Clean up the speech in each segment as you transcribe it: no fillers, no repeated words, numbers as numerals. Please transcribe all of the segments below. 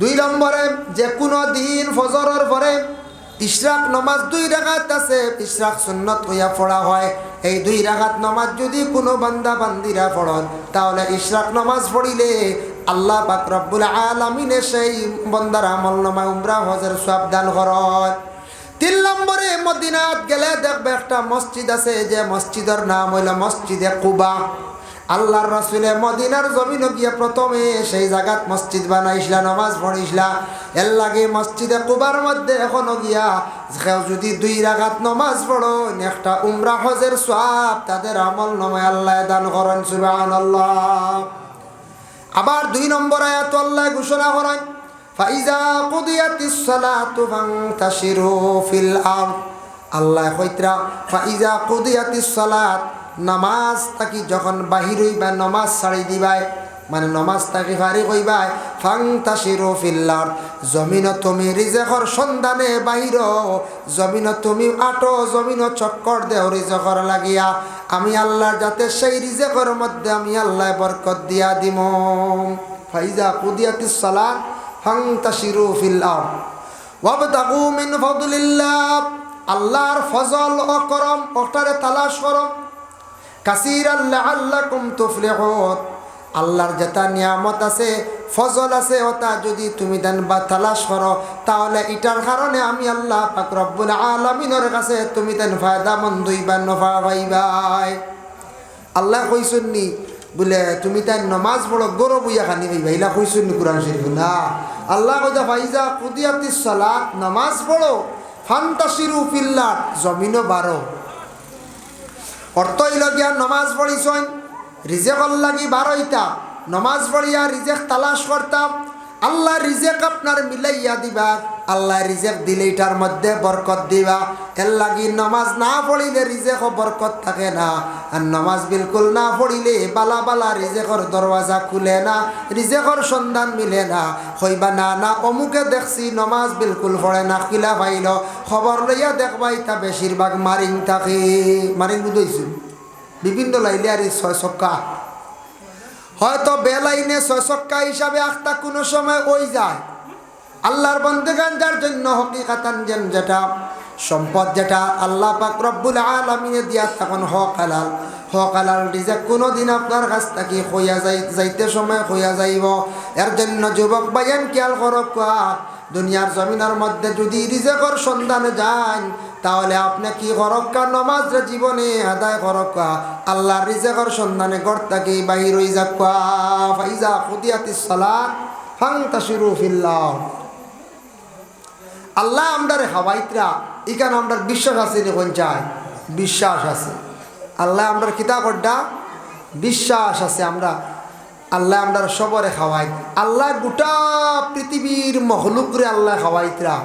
2 নম্বরে যে কোনো দিন ফজরের পরে ইশরাক নামাজ 2 রাকাত আছে, ইশরাক সুন্নত হইয়া পড়া হয়। এই 2 রাকাত নামাজ যদি কোনো বান্দা বান্দিরা পড়ন, তাহলে ইশরাক নামাজ পড়িলে আল্লাহ পাক রব্বুল আলামিনে সেই বান্দার আমলনামায় উমরা হজের সওয়াব দান করেন। 3 নম্বরে মদিনাত গেলে দেখবে একটা মসজিদ আছে, যে মসজিদের নাম হইল মসজিদে কুবা। আল্লাহর রাসূলে মদিনার জমিনে গিয়ে প্রথমে সেই জায়গাত মসজিদ বানাইছিলা, নামাজ পড়িছিলা। এর লাগে মসজিদে কুবার মধ্যে এখনো গিয়া কেউ যদি 2 রাকাত নামাজ পড়ো, একটা উমরা হজের সওয়াব তাদের আমলনামায় আল্লাহ দান করেন। সুবহানাল্লাহ। আবার 2 নম্বর আয়াত আল্লাহ ঘোষণা করেন, ফাইজা কুদিয়াতিস সালাতু ফান্তাশিরু ফিল আরদ। আল্লাহ কইতরা ফাইজা কুদিয়াতিস সালাত, নামাজ তাকি যখন বাহির হইবা, নামাজ ছাড়ি দিবাই, মানে নামাজ তাকি ফারি কইবাই, ফান্তাশিরু ফিল আরদ, জমিন তুমি রিজেকর সন্ধানে বাহির, জমিন তুমি আটো, জমিন চক্কর দেও রিজেকর লাগিয়া। আমি আল্লাহ যাতে সেই রিজেকর মধ্যে আমি আল্লাহ বরকত দিয়া দিম। ফাইজা কুদিয়াতিস সালাত ফান্তাশিরু ফিল আরদ ওয়াবতাগু মিন ফাদলিল্লাহ। আল্লাহর ফজল ও করম ওটারে তালাশ করো। কাসীরান লাআল্লাকুম তুফলিহুন। আল্লাহর যেটা নিয়ামত আছে, ফজল আছে, ওটা যদি তুমি দেন বা তালাশ করো, তাহলে এটার কারণে আমি আল্লাহ পাক রব্বুল আলামিনের কাছে তুমি দেন ফায়দা মন্দ হইবা, নফা পাইবাই। আল্লাহ কইছুননি বলে তুমি তাই নামাজ পড়ো গরো বইয়া খানি পাইবা, এলা কইছুননি কোরআন শরীফ না। আল্লাহ কইতা ফাইজা কুদিয়াতিস সালাত, নামাজ পড়ো, ফান্তাশিরু ফিল আরদ, জমিনও বারো। অর্থ হইল গিয়া নামাজ পড়িছইন রিজেকর লাগি বারোইতা, নামাজ পড়িয়া রিজেক তালাশ করতাম, আল্লাহ রিজেক আপনার মিলাইয়া দিবা। আল্লাহ রিজেক দিলে এটার মধ্যে বরকত দিবা। এর লাগি নামাজ না পড়িলে রিজেক বরকত থাকে না, আর নামাজ বিলকুল না পড়িলে বালা বালা রিজেকর দরওয়াজা খুলে না, রিজেকর সন্ধান মিলে না। হইবা না না অমুকে দেখছি নামাজ বিলকুল পড়ে না, কিলা পাইল, খবর লইয়া দেখবা এটা বেশিরভাগ মারিং থাকে। মারিং বুঝাইছি বিভিন্ন লাইলে আর 6 ছক্কা, হয়তো বেলাইনে 6 ছক্কা হিসাবে আখতা কোনো সময় ওই যায়। আল্লাহর বান্দাগান যার জন্য হকিকাতান যেটা সম্পদ, যেটা আল্লাহ পাক রব্বুল আলামিনে দিয়া তখন হক হালাল রিজেক কোনোদিন আপনার কাছ থেকে হইয়া যাইতে সময় হইয়া যাইব। এর জন্য যুবক ভাইয়ান খেয়াল করক, দুনিয়ার জমিনের মধ্যে যদি রিজেকর সন্ধানে যান, তাহলে আপনি কি করক্কা, নামাজ জীবনে আদায় করক্কা, আল্লাহর রিজেকর সন্ধানে ঘর থেকে বাহির হই যাক্কা। ফাইজা কুদিয়াতিস সালাত ফান্তাশিরু ফিল আরদ। আল্লাহ আমরার হাওয়াইতরা এখানে আমরার বিশ্বাস আছে, দেখুন চাই বিশ্বাস আছে। আল্লাহ আমরার কিতা করডা বিশ্বাস আছে। আমরা আল্লাহ আমরার সবরে খাওয়াই। আল্লাহ গোটা পৃথিবীর মখলুকরে আল্লাহ খাওয়াইতরা,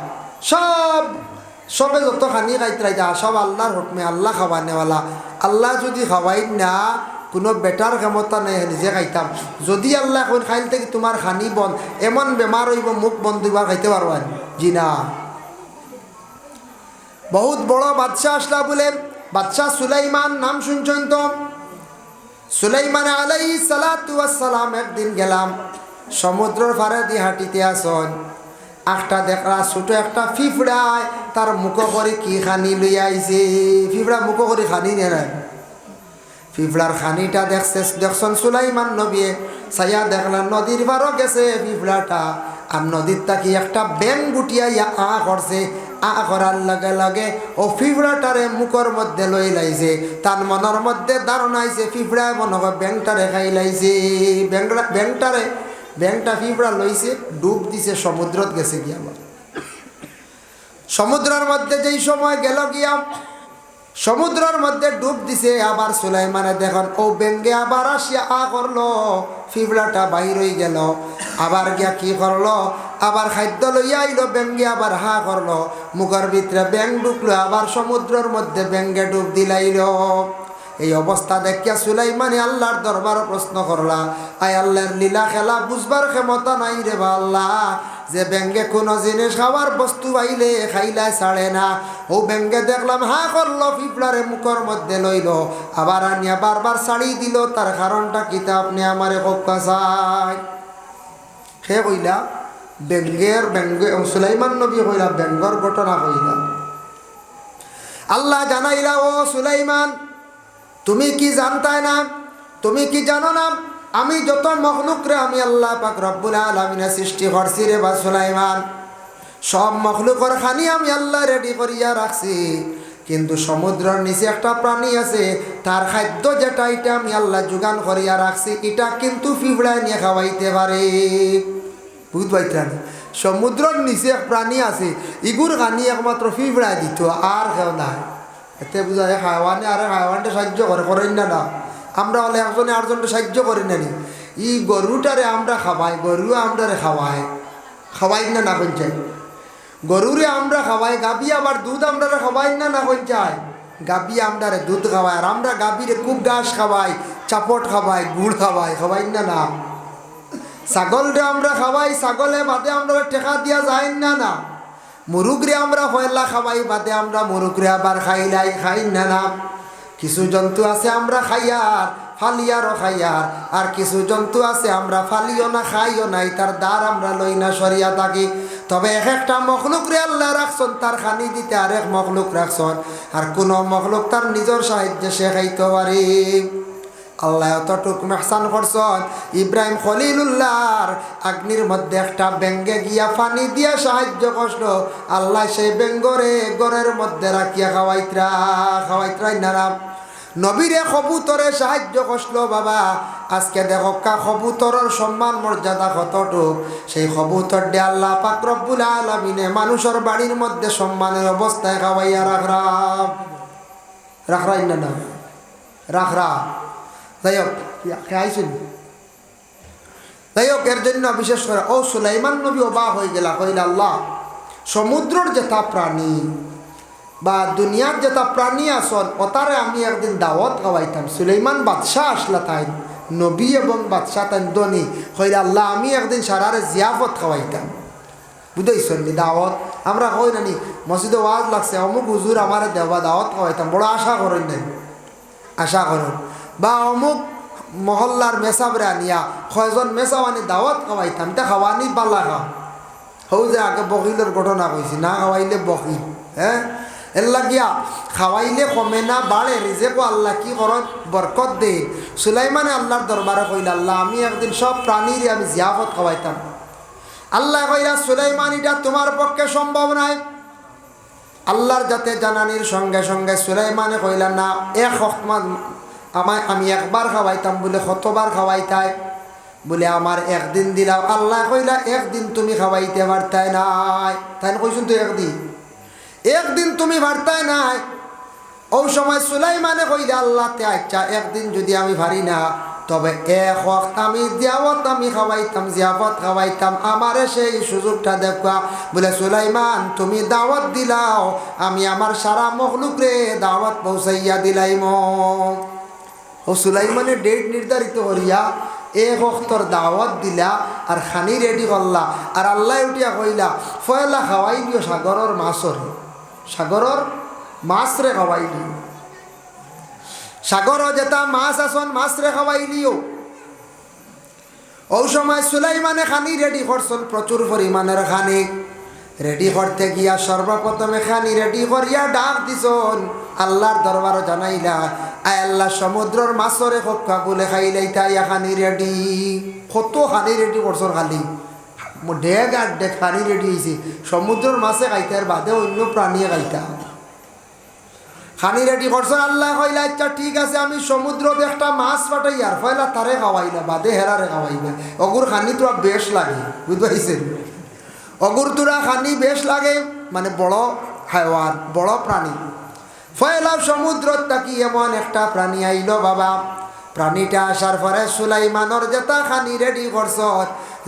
সবে যত খানি খাইতরা সব আল্লাহর হুকমে, আল্লাহ খাওয়ানেওয়ালা। আল্লাহ যদি খাওয়াই না, কোনো বেটার ক্ষমতা নেই নিজে খাইতাম। যদি আল্লাহ কোন খাইল থেকে তোমার খানি বন্ধ, এমন বেমার হইব মুখ বন্ধ হইবার খাইতে পারবেন জি না। বহুত বড় বাদশাহ আসলা বলে, বাদশাহ সুলাইমান নাম শুনছেন তো? সুলাইমান আলাইহিস সালাতু ওয়াস সালাম একদিন গেলাম সমুদ্রের পাড়ে দিয়ে হাঁটিতে আসন, একটা দেখলা ছোট একটা ফিফড়ায় তার মুখ করে কি খানি লইয়া আইছে। ফিফড়া মুখ করে খানি নিয়ে নাই, ফিফড়ার খানিটা দেখছেন সুলাইমান নবী ছায়া দেখলেন নদীর পারও গেছে ফিফড়াটা, আর নদীর তাকি একটা ব্যাং গুটিয়া করছে। করার লগে লগে ও ফিফড়াটারে মুখর মধ্যে লই লাইছে। তার মনের মধ্যে ধারণা আইছে ফিফড়ায় মনে হয় ব্যাংটারে খাই লাইছে। ব্যাংটা ফিফড়া লইছে, ডুব দিছে, সমুদ্রত গেছে গিয়া। সমুদ্রের মধ্যে যেই সময় গেল গিয়া, সমুদ্রের মধ্যে ডুব দিছে। আবার সুলাইমানে দেখুন ও ব্যাঙ্গে আবার আসিয়া করলো, ফিফড়াটা বাহির হয়ে গেল। আবার গিয়া কি করলো, আবার খাদ্য লইয়া আইলো, ব্যাঙ্গে আবার করলো, মুখের ভিতরে ব্যাং ঢুকলো, আবার সমুদ্রের মধ্যে ব্যাঙ্গে ডুব দিলাইল। এই অবস্থা দেখিয়া সুলাইমানে আল্লাহর দরবার প্রশ্ন করলা, আয় আল্লাহর লীলা খেলা বুঝবার ক্ষমতা নাই রে বা আল্লাহ, যে ব্যাঙ্গে কোনো জিনিস খাওয়ার বস্তু আইলে খাইলে ছাড়ে না। ও ব্যাঙ্গে দেখলাম করলো, ফিফড়ারে মুখের মধ্যে লইল, আবার আনিয়া বারবার ছাড়ি দিল। তার কারণটা কিতা আপনি আমারে কক্কা চাই? সে কইলা ব্যঙ্গে সুলাইমান নবী কইলা ব্যঙ্গর ঘটনা কইলা। আল্লাহ জানাইলা, ও সুলাইমান, তুমি কি জানতাই না, তুমি কি জানো না আমি যত মখলুকরে আমি আল্লাহ পাক রব্বুল আলামিন সৃষ্টি করছি রে বা সুলাইমান, সব মখলুকর খানি আমি আল্লাহ রেডি করিয়া রাখছি, কিন্তু সমুদ্রের নিচে একটা প্রাণী আছে, তার খাদ্য যেটা এটা আমি আল্লাহ যোগান করিয়া রাখছি, এটা কিন্তু পিঁপড়ায় নিয়ে খাওয়াইতে পারে। বুঝবাইতেন? সমুদ্রের নিচে এক প্রাণী আছে, ইগুর খানি একমাত্র পিঁপড়ায় দিত, আর কেউ নাই। এতে বুঝা যায় হাইওয়ানে আর হাইওয়ানটা সাহায্য করেন না। আমরা হলে একজনে আরেকজনকে সাহায্য করি না নি। ই গরুটারে আমরা খাওয়াই, গরুও আমরারে খাওয়াই না না কঞ্চাই। গরুরে আমরা খাওয়াই, গাবি আবার দুধ আমরা খাওয়াই না কঞ্চাই। গাবি আমরারে দুধ খাওয়াই, আর আমরা গাবিরে খুব ঘাস খাওয়াই, চাপট খাওয়াই, গুড় খাওয়াই না। ছাগলরে আমরা খাওয়াই, ছাগলে বাদে আমরা টেকা দিয়া যায় না। মুরুগরে আমরা পয়লা খাওয়াই, বাদে আমরা মুরুগরে আবার খাই না। কিছু জন্তু আছে আমরা খাইয়ার, ফালিয়ারও খাইয়ার, আর কিছু জন্তু আছে আমরা ফালিও না, খাইও নাই, তার দ্বার আমরা লই না, সরিয়া থাকি। তবে এক একটা মখলুক রে আল্লাহ রাখছন তার খানি দিতে, আর এক মখলুক রাখছন, আর কোনো মখলুক তার নিজের সাহায্যে সে খাইতে পারে। আল্লাহ অতটুক মেহসান করছন, ইব্রাহিম খলিলুল্লাহর আগ্নির মধ্যে একটা ব্যঙ্গে গিয়া পানি দিয়া সাহায্য করল, আল্লাহ সেই ব্যঙ্গরে গড়ের মধ্যে রাখিয়া খাওয়াইত্রাই না। নবীরে কবুতরে সাহায্য করল। বাবা আজকে দেখো কবুতরের সম্মান মর্যাদা কতটুক, সেই কবুতর দিয়ে আল্লাহ পাক রব্বুল আলামিনে মানুষের বাড়ির মধ্যে সম্মানের অবস্থায় খাওয়াইয়া রাখরাই না রাখরা। যাই হোক খাইছেন, যাই হোক এর জন্য বিশেষ করে ও সুলাইমান নবী অবাক হয়ে গেলা, কইলা আল্লাহ সমুদ্রের যেটা প্রাণী বা দুনিয়ার যেটা প্রাণী আসল ওতারে আমি একদিন দাওয়াত খাওয়াইতাম। সুলাইমান বাদশাহ আসলা তাই নবী এবং বাদশাহ তাই দনি, কইলা আল্লাহ আমি একদিন সারারে জিয়াফত খাওয়াইতাম। বুঝাইছেন দাওয়াত আমরা কই নানি মসজিদে ওয়াজ লাগছে, অমুক হুজুর আমার দেওয়া দাওয়াত খাওয়াইতাম, বড় আশা করেন নাই, আশা করেন। বা অমুক মহল্লার মেসাবরে আনিয়া কয়জন মেসাও আনি দাওয়াত খাওয়াইতাম, তা খাওয়ানি পাল্লা খাও হৌ যে আগে বকিলের ঘটনা কইছি, না খাওয়াইলে বকি। হ্যাঁ এর লাগিয়া খাওয়াইলে কমে না বাড়ে, রিজেকো আল্লাহ কি করেন বরকত দে। সুলাইমানে আল্লাহর দরবারে কইল আল্লাহ আমি একদিন সব প্রাণীর আমি জিয়াফত খাওয়াইতাম। আল্লাহ কইলা সুলাইমান এটা তোমার পক্ষে সম্ভব নাই। আল্লাহর যাতে জানানির সঙ্গে সঙ্গে সুলাইমানে কইলা না এক হকমান আমি একবার খাওয়াইতাম বলে কতবার খাওয়াইতাই, বলে আমার একদিন দিলাম। আল্লাহ কইলা একদিন তুমি খাওয়াইতে পারতাই নাই, তাই কইছুন তো একদিন তুমি পারতাই নাই। ওই সময় সুলাইমানে কইলা আল্লাহ তে আচ্ছা একদিন যদি আমি পারি না, তবে এক ওয়াক্ত আমি দাওয়াত আমি খাওয়াইতাম, জিয়াফত খাওয়াইতাম, আমারে সেই সুযোগটা দেখা। বলে সুলাইমান তুমি দাওয়াত দিলাও, আমি আমার সারা মখলুক রে দাওয়াত পৌঁছাইয়া দিলাইম। ও সুলাইমানের ডেট নির্ধারিত করিয়া এক অক্তর দাওয়াত দিলা আর খানি রেডি করলা, আর আল্লাহ উঠিয়া কইলা ফয়লা খাওয়াই দিও সাগরের মাছর, সাগরের মাছ রে খাওয়াই দিও, সাগর যেটা মাছ আসন মাছ রে খাওয়াই দিও। ওই সময় সুলাইমানে খানি রেডি করছেন, প্রচুর পরিমাণের খানি রেডি করতে গিয়া সর্বপ্রথমে খানি রেডি করিয়া ডাক দিছন আল্লাহর দরবার জানাইলা, আয় আল্লাহ সমুদ্রের মাছরে হক্কা বলে খাইলাই তাই খানি রেডি। কত খানি রেডি করছর, খালি ডেগ আর ডেগ খানি রেডি হয়েছে। সমুদ্রের মাছে খাইতে আর বাদে অন্য প্রাণীয়ে খাইতা খানি রেডি করছর। আল্লাহ কইলা আচ্ছা ঠিক আছে আমি সমুদ্রত একটা মাছ পাঠাই আর ফয়লা তারে খাওয়াইলা, বাদে হেরারে খাওয়াইবা। অগুর খানি তোরা বেশ লাগে, বুঝতে পারছেন? অগুর তোরা খানি বেশ লাগে, মানে বড় হাইওয়ান বড় প্রাণী। ফয়লা সমুদ্রত থাকি এমন একটা প্রাণী আইল বাবা। প্রাণীটা আসার পরে সুলাইমানর যেটা খানি রেডি করছ,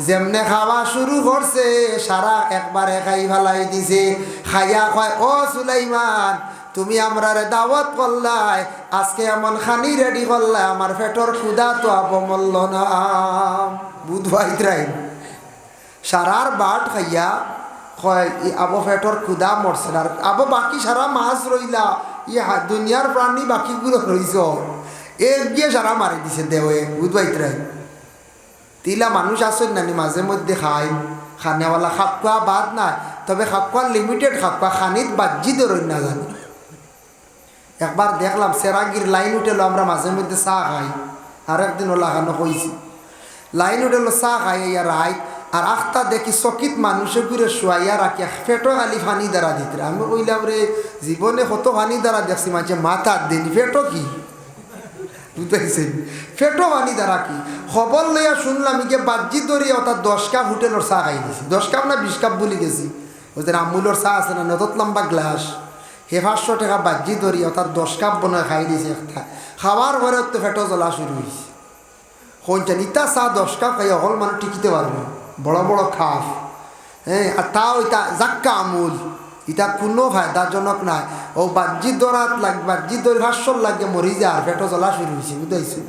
যেমনে খাওয়া শুরু করছে সারা একবারে খাই ফেলাই দিছে। খাইয়া কয় ও সুলাইমান তুমি আমরার দাওয়াত করলাই, আজকে এমন খানি রেডি করলাই আমার পেটর ক্ষুধা তো আবমল্ল না। বুধবাইত্রাই সারার বাট খাইয়া কয় আবো পেটর ক্ষুধা মরছে, আর আবো বাকি সারা মাছ রইলা দুনিয়ার প্রাণী বাকিগুলো রইছ এক গিয়ে সারা মারি দিছে দেওয়ে। বুধবাইত্রাই তিলা মানুষ আসেন নানি মাঝে মধ্যে খানেওয়ালা খাপা বাদ নাই, তবে খাপা লিমিটেড খাপা, খানিত বাজ্জি ধরুন না জানি। একবার দেখলাম সেরাগির লাইন উঠেলো, আমরা মাঝে মধ্যে চা খাই, আর একদিনও লাগানো কইছি, লাইন উঠেলো চা খাই আর রাইত, আর আখতা দেখি চকিত মানুষে ঘুরে শোয়াইয়া রাখিয়া ফেটো খালি ফানি দ্বারা দিতে। আমি কইলাম রে জীবনে কত ফানি দ্বারা দেখছি, মাঝে মাথা দিন ফেটো কি বুঝতেছেন, ফেটো ফানি দ্বারা কি খবর লইয়া শুনলাম যে বাজ্জি ধরিয়া অর্থাৎ 10 কাপ হোটেলের চা খাই দিছি, 10 কাপ না 20 কাপ বলি গেছি। ওদের আমুলের চা আছে না নতত লম্বা গ্লাস, হে 500 টাকা বাজ্জি ধরি অর্থাৎ 10 কাপ বনায় খাই দিছি একটা। খাওয়ার পরে তো ফেটো জ্বলা শুরু হয়েছে। কোনটা নিতা চা 10 কাপ খাইয়া হল মানে টিকিতে পারবে, বড় বড় খাপ, হ্যাঁ, আর তাও এটা জাক্কা আমুল, এটা কোনো ফায়দাজনক নাই। ও বাজ্জি দরাত লাগ, বাজ্জি দরি 500 লাগে মরি যায় আর পেটো জ্বলা শুরু হয়েছে বুঝাইছে।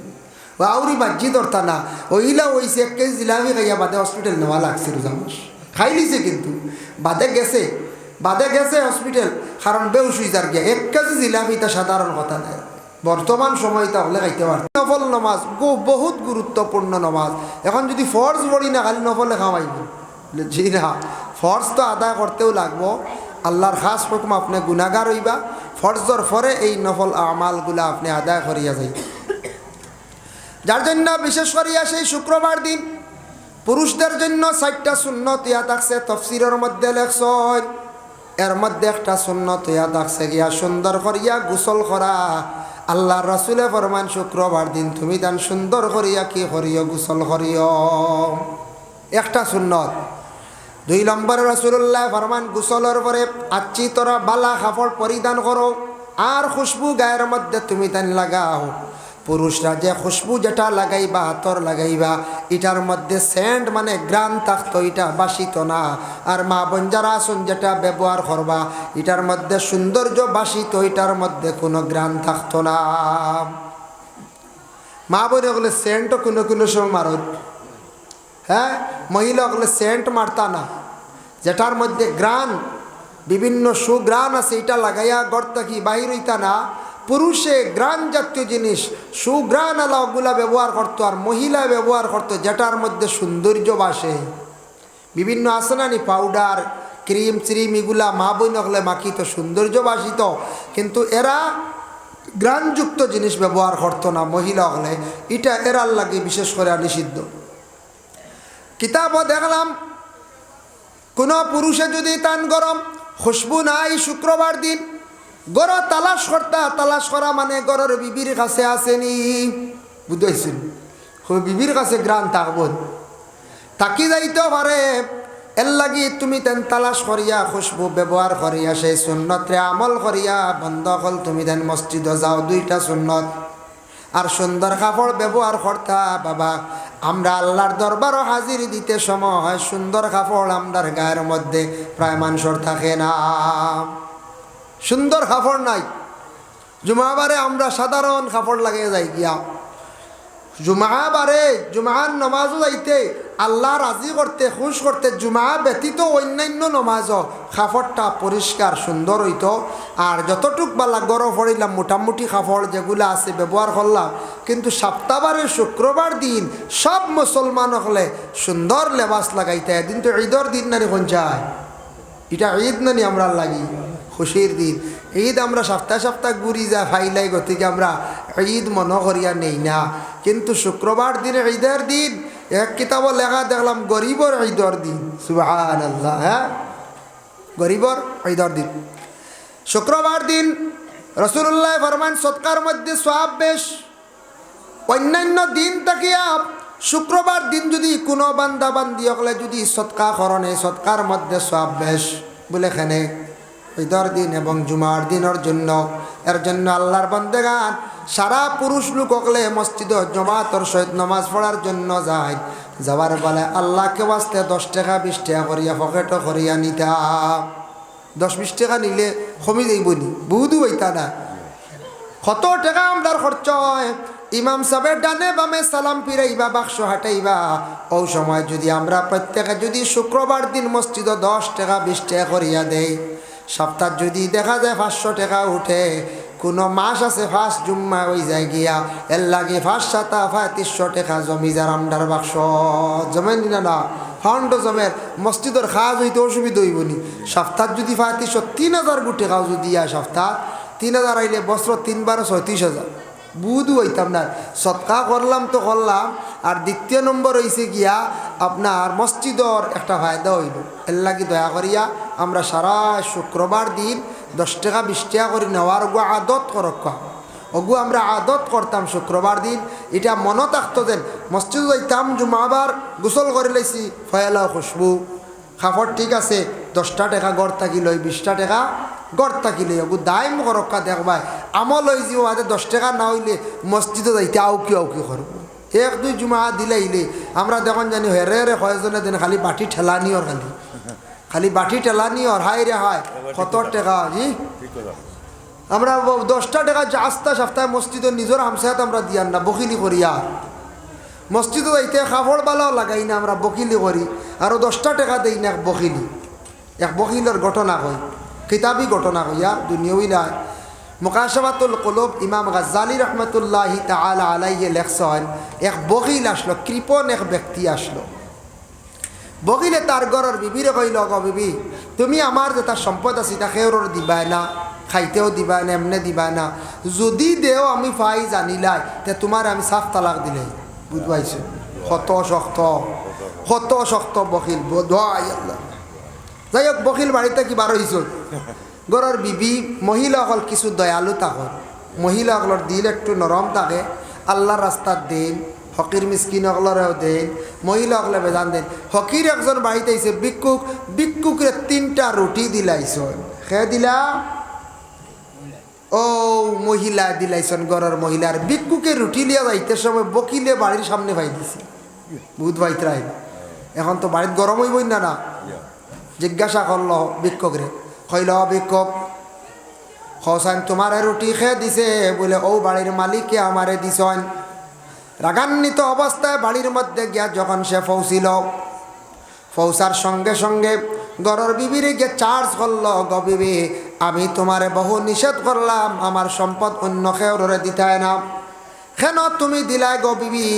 ও আউরি বাজ্জি দরতা না, ওইলা হয়েছে 1 কেজি জিলাপি খাইয়া বাদে হসপিটাল নেওয়া লাগছে রোজা মাস। খাই লিছে কিন্তু বাদে গেছে, বাদে গেছে হসপিটাল, কারণ বেউস হয়ে যার গিয়া 1 কেজি জিলাপি, এটা সাধারণ কথা নাই। বর্তমান সময় তাহলে খাইতে পারত। নফল নমাজ বহুত গুরুত্বপূর্ণ নমাজ। এখন যদি ফরজ পড়ি না খালি নফলে খাওয়াইব, জি না, ফরজ তো আদায় করতেও লাগবো। আল্লাহর খাস হুকুম আপনি গুনাহগার হইবা, ফরজর পরে এই নফল আমালগুলা আপনি আদায় করিয়া যাই। যার জন্য বিশেষ করিয়া সেই শুক্রবার দিন পুরুষদের জন্য 4টা সুন্নত ইয়া থাকছে, তফসিরের মধ্যে লেখছেন। এর মধ্যে একটা সুন্নত ইয়া থাকছে গিয়া সুন্দর করিয়া গোসল করা। আল্লাহ রাসূলে ফরমান শুক্রবার দিন তুমি দান সুন্দর করিয়া কি করিও, গোসল করিও, একটা সুন্নত। 2 নম্বরে রাসূলুল্লাহ ফরমান গোসলের পরে আচ্ছি তোরা বালা কাপড় পরিধান করো, আর খুশবু গায়ের মধ্যে তুমি তান লাগাও। পুরুষরা যে খুশবু যেটা লাগাইবা, আতর লাগাইবা, এটার মধ্যে সেন্ট মানে গ্রান থাকতো, এটা বাসিত না। আর মা বোন যারা আসুন যেটা ব্যবহার করবা, এটার মধ্যে সৌন্দর্য বাসিত, এটার মধ্যে কোনো গ্রান থাকতো না। মা বোন ওগুলো সেন্টও কোনো কোনো সময় মারত, হ্যাঁ, মহিলা ওগুলো সেন্ট মারতা না, যেটার মধ্যে গ্রান বিভিন্ন সুগ্রান আছে, এটা লাগাইয়া গড় কি বাহির হইতা না। পুরুষে গ্রান জাতীয় জিনিস সুগ্রান আলা ওগুলা ব্যবহার করতো, আর মহিলা ব্যবহার করতো যেটার মধ্যে সৌন্দর্য বাসে। বিভিন্ন আসনানি পাউডার ক্রিম শ্রিম এগুলা মা বোন হলে মাখিত, সৌন্দর্য বাসিত, কিন্তু এরা গ্রানযুক্ত জিনিস ব্যবহার করতো না মহিলা হলে, এটা এরার লাগে বিশেষ করে নিষিদ্ধ। কিতাবও দেখলাম কোনো পুরুষে যদি তান গরম খুশবু নাই শুক্রবার দিন গড় তালাশ করতা, তালাশ করা মানে গড়ের বিবির কাছে আসেনি, বুঝতেছেন, বিবির কাছে গ্রান থাকব, তাকি যাইতে পারে। এর লাগি তুমি তেন তালাশ করিয়া খুশবু ব্যবহার করিয়া সেই সুন্নতরে আমল করিয়া বন্ধ হল তুমি তেন মসজিদে যাও, 2টা সুন্নত। আর সুন্দর কাপড় ব্যবহার করতা বাবা, আমরা আল্লাহর দরবারও হাজির দিতে সময় সুন্দর কাপড় আমরার গায়ের মধ্যে প্রায় মানুষের থাকে না, সুন্দর কাপড় নাই। জুমাবারে আমরা সাধারণ কাপড় লাগিয়ে যাই গিয়া, জুমাবারে জুমার নমাজও যাইতে আল্লাহ রাজি করতে খুশ করতে জুমা ব্যতীত অন্যান্য নমাজও কাপড়টা পরিষ্কার সুন্দর হইতো। আর যতটুক বালা গরম পড়িলাম মোটামুটি কাপড় যেগুলো আছে ব্যবহার করলাম, কিন্তু সপ্তাহবারে শুক্রবার দিন সব মুসলমান হলে সুন্দর লেবাস লাগাইতে। এদিন তো ঈদের দিন নানি কোন চায়, এটা ঈদ নানি আমরা লাগি খুশির দিন। ঈদ আমরা সপ্তাহ সপ্তাহ ঘুরি যা ফাইলাই, গতিকে আমরা ঈদ মনে করিয়া নেই না, কিন্তু শুক্রবার দিনে ঈদের দিন। এক কিতাব লেখা দেখলাম গরিবর ঈদের দিন, সুবহানাল্লাহ, হ্যাঁ, গরিবর ঈদের দিন শুক্রবার দিন। রাসূলুল্লাহ ফরমান সদকার মধ্যে সওয়াব বেশ, অন্যান্য দিন তাকিয়া শুক্রবার দিন যদি কোনো বান্দা বান্দি হলে যদি সদকা করণে সদকার মধ্যে সওয়াব বেশ বলে খেনে ঈদের দিন এবং জুমার দিনের জন্য। এর জন্য আল্লাহর বান্দেগান সারা পুরুষ লোক হলে মসজিদে জমাতর সহিত নামাজ পড়ার জন্য যায়, যাওয়ার বেলা আল্লাহকে বাঁচতে 10 টাকা 20 টাকা করিয়া পকেটও করিয়া নিতা। 10-20 টাকা নিলে কমি যাইব নি, বহুদু হইতা না, কত টাকা আমরার খরচ হয়। ইমাম সাহেবের ডানে বামে সালাম ফিরাইবা, বাক্স হাঁটাইবা, ও সময় যদি আমরা প্রত্যেকে যদি শুক্রবার দিন মসজিদে 10 টাকা 20 টাকা করিয়া দেই, সপ্তাহ যদি দেখা যায় 500 টাকা উঠে, কোনো মাস আছে 5 জুম্মা হয়ে যায় গিয়া, এর লাগে 5 7 300 টাকা জমি যার আমদার বাক্স জমে নিনা না ফাউন্ড জমের মসজিদের খাজ হইতে অসুবিধা হইব নি সপ্তাহ যদি পায় 3,000 গুটি খাও যদি সপ্তাহ 3,000 আইলে বছর 3 × 36,000 বুধ হইতাম না সৎকা করলাম তো করলাম আর দ্বিতীয় নম্বর হইছে গিয়া আপনার মসজিদর একটা ফায়দা হইল এর লাগি দয়া করিয়া আমরা সারা শুক্রবার দিন 10 টাকা 20 টাকা করে নেওয়ার গো আদত করক্কা ওগু আমরা আদত করতাম শুক্রবার দিন এটা মনে থাকতো যেন মসজিদ যাইতাম জুমাবার গোসল করে লাইছি ফয়লা খুশবু খাফর ঠিক আছে 10 টাকা গড় থাকিল 20 টাকা গড় থাকিলে ওগু দাইম করক্কা দেখবাই আমল হয়ে যাব আজ 10 টাকা না হইলে মসজিদে যাইতে আউকি করব 1-2 জুমা দিলাইলে আমরা দেখুন জানি হেরে রে কয়জনে দিন খালি বাটি ঠেলানি ওর খালি বাটি ঠেলানি ওর হাই রে হায় কত টাকা জি আমরা 10 টাকা আস্তা সপ্তাহে মসজিদের নিজের হামসায়াত আমরা দিয়ান না বকিলি করিয়া মসজিদে যাইতে খাফড় বালাও লাগাই না আমরা বকিলি করি আরও 10 টাকা দেই না এক বকিলের ঘটনা কই কিতাবি ঘটনা কইয়া দুনিয়াবি নাই মুকাশাফাতুল কুলুব ইমাম গাজ্জালি রহমতুল্লাহি তাআলা আলাইহি লেখছেন এক বকিল আসলো কৃপণ এক ব্যক্তি আসলো বকিলে তার ঘরের বিবিরে কইল গো বিবি তুমি আমার যেটা সম্পদ আছে তা খেউরর দিবাই না খাইতেও দিবা না এমনে দিবা না যদি দেও আমি পাই জানিলাই তে তোমার আমি সাফ তালাক দিলাই বুঝবাইছো কত শক্ত বকিল বোধহয় আল্লাহ যাই হোক বকিল বাড়িতে কি বার হইছ ঘরের বিবি মহিলাসকল কিছু দয়ালু থাকন মহিলাসকলের দিল একটু নরম থাকে আল্লাহর রাস্তার দেন ফকির মিসকিনসকলেও দেন মহিলাসকলে বেজান দেন ফকির একজন বাড়িতে আইছে ভিক্ষুকরে 3টা রুটি দিলাইছ খে দিলা ও মহিলা দিলাইছেন ঘরের মহিলার ভিক্ষুকে রুটি লিয়া যাইতে সময় বকিলে বাড়ির সামনে ভাই দিছি বুধ ভাইতরাই এখন তো বাড়িতে গরম হইবই না জিজ্ঞাসা করল ভিক্ষকরে কইল ভিক্ষক হসান তোমার রুটি খেয়ে দিছে বলে ও বাড়ির মালিককে আমারে দিছেন রাগান্বিত অবস্থায় বাড়ির মধ্যে গিয়া যখন সে পৌঁছিল পৌঁছার সঙ্গে সঙ্গে ঘরের বিবিরে গিয়ে চার্জ করল গো বিবি আমি তোমারে বহু নিষেধ করলাম আমার সম্পদ অন্য কেউরে দিতায় না কেন তুমি দিলাই গো বিবি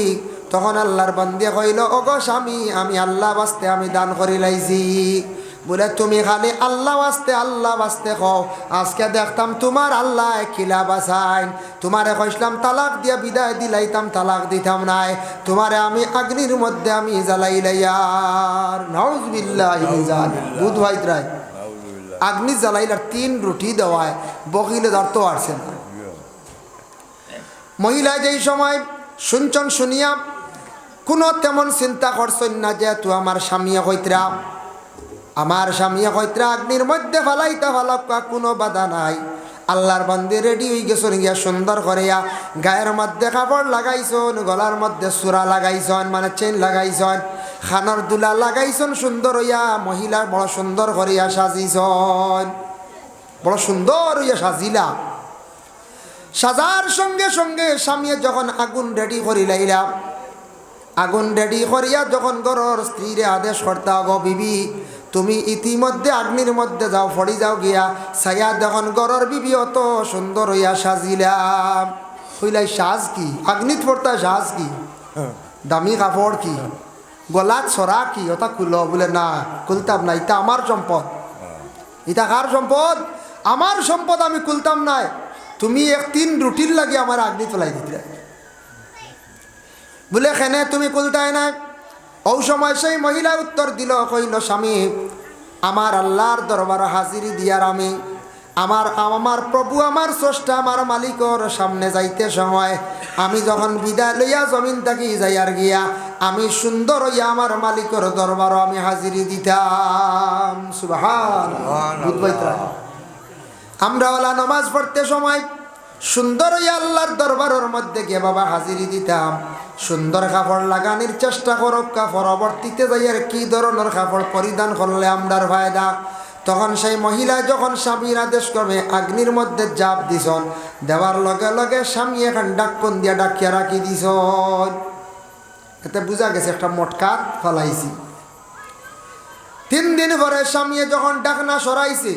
তখন আল্লাহর বান্দে কইল ও গো স্বামী আমি আল্লাহ বাস্তে আমি দান করি লাইছি বলে তুমি খালি আল্লাহ বাস্তে কও আজকে দেখতাম তোমার আল্লাহ খিলা বাসাইন তোমারে কইসলাম তালাক দিয়া বিদায় দিলাইতাম তালাক দিতাম নাই তোমারে আমি অগ্নির মধ্যে আমি জ্বালাইলাইয়ার নাউজুবিল্লাহি মিন যালিক দুধ ভাইতরাই অগ্নি জ্বালাইলার 3 রুটি দেওয়ায় বকিলে ধরতে পারছে না মহিলা যেই সময় শুনছন শুনিয়া কোনো তেমন চিন্তা করছেন না যে তুই আমার স্বামী কইতরা অগ্নির মধ্যে ফালাইতা ফালাক্কা কোনো বাধা নাই আল্লাহর বান্দে রেডি হয়ে গেছেন গিয়া সুন্দর করিয়া গায়ের মধ্যে কাপড় লাগাইছন গলার মধ্যে সুরা লাগাইছন মানে চেন লাগাইছন খানার দুলা লাগাইছন সুন্দর হইয়া মহিলা বড় সুন্দর করিয়া সাজিছন বড় সুন্দর হইয়া সাজিলা সাজার সঙ্গে সঙ্গে স্বামী যখন আগুন রেডি করিলাইলা আগুন রেডি করিয়া যখন ঘরের স্ত্রীরে আদেশ করতা গো বিবি তুমি ইতিমধ্যে অগ্নির মধ্যে যাও ফড়ি যাও গিয়া ছায়া যখন ঘরের বিবি অত সুন্দর হইয়া সাজিলাম হইলাই সাজ কি অগ্নিত পড়তা সাজ কি দামি কাপড় কি গলাত ছড়া কি ওটা খুলো বলে না খুলতাম না এটা আমার সম্পদ এটা কার সম্পদ আমার সম্পদ আমি খুলতাম নাই তুমি 3 রুটির লাগে আমার অগ্নি তোলাই দিতে বলে খেনে তুমি খুলতাই না ও সময় সেই মহিলা উত্তর দিল কইল স্বামী আমার আল্লাহর দরবার হাজিরি দিয়ার আমি আমার প্রভু আমার স্রষ্টা আমার মালিকর সামনে যাইতে সময় আমি যখন বিদায় লইয়া জমিন থাকি যাইয়ার গিয়া আমি সুন্দর হইয়া আমার মালিকর দরবার আমি হাজিরি দিতাম সুবহানাল্লাহ আমরা ওলা নামাজ পড়তে সময় সুন্দর হইয়া আল্লাহর দরবারের মধ্যে গিয়ে বাবা হাজিরি দিতাম সুন্দর কাপড় লাগানোর চেষ্টা করক পরবর্তীতে যাইয়ার কি ধরনের কাপড় পরিধান করলে আমরার ফায়দা তখন সেই মহিলা যখন স্বামীর আদেশ করবে অগ্নির মধ্যে জাপ দিছন দেওয়ার লগে লগে স্বামী এখন ডাক্কন দিয়া ডাকিয়া রাখি দিছন এতে বোঝা গেছে একটা মটকাত ফলাইছি 3 দিন পরে স্বামী যখন ডাকনা সরাইছে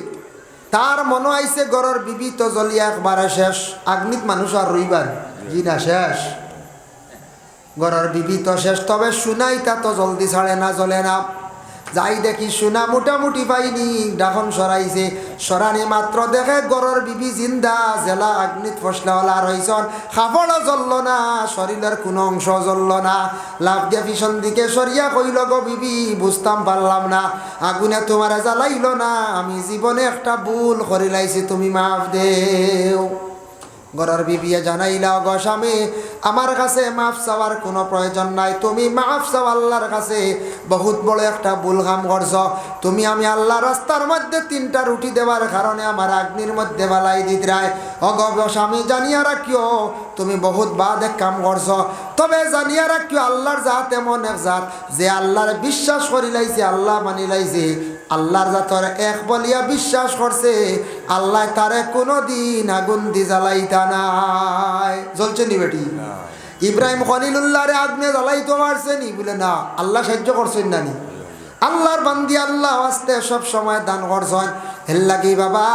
তার মনে আইছে ঘরের বিবি তো জ্বলিয়া একবারে শেষ অগ্নিত মানুষ আর রইবার জি না শেষ ঘরের বিবি তো শেষ তবে শুনাই তা তো জলদি ছাড়ে না জ্বলে না যাই দেখি সোনা মোটামুটি পাইনি, ডাখন সরাইছে, সরানি মাত্র দেখে গরর বিবি জিন্দা, জেলা আগ্নিত ফসলাওয়ালা রইছন, কাপড়ও জ্বলল না, শরীরের কোনো অংশ জ্বলল না। লাভ দিয়ে পিছন দিকে সরিয়া কইল, গো বিবি বুঝতাম পারলাম না, আগুনে তোমার জ্বালাইল না, আমি জীবনে একটা ভুল করিলাইছি, তুমি মাফ দেও। গরর বিবিয়ে জানাইলা, গো স্বামী আমার কাছে মাফ চাওয়ার কোনো প্রয়োজন নাই, তুমি মাফ চাও আল্লাহর কাছে, বহুত বড় একটা ভুল কাম করছ তুমি। আমি আল্লাহ রাস্তার মধ্যে 3টা রুটি দেওয়ার কারণে আমার আগ্নির মধ্যে বালাই দিতরায়। অগ স্বামী জানিয়া রাখিও তুমি বহুত বাদ এক কাম করছ, তবে জানিয়া রাখিও আল্লাহর জাত এমন এক জাত যে আল্লাহর বিশ্বাস করিলাইছে, আল্লাহ মানি লাইছে, আল্লাহর জাতর এক বলিয়া বিশ্বাস করছে, আল্লাহ তারে কোনো দিন আগুন দি জ্বালাইতা নাই। জ্বলছে নি বেটি? ইব্রাহিম খলিলুল্লাহরে আগুনে জ্বালাইতে পারছে নি? বলে না, আল্লাহ সাহায্য করছেন না নি? আল্লাহর বান্দি আল্লাহ আস্তে সব সময় দান করছেন। এর লাগি বাবা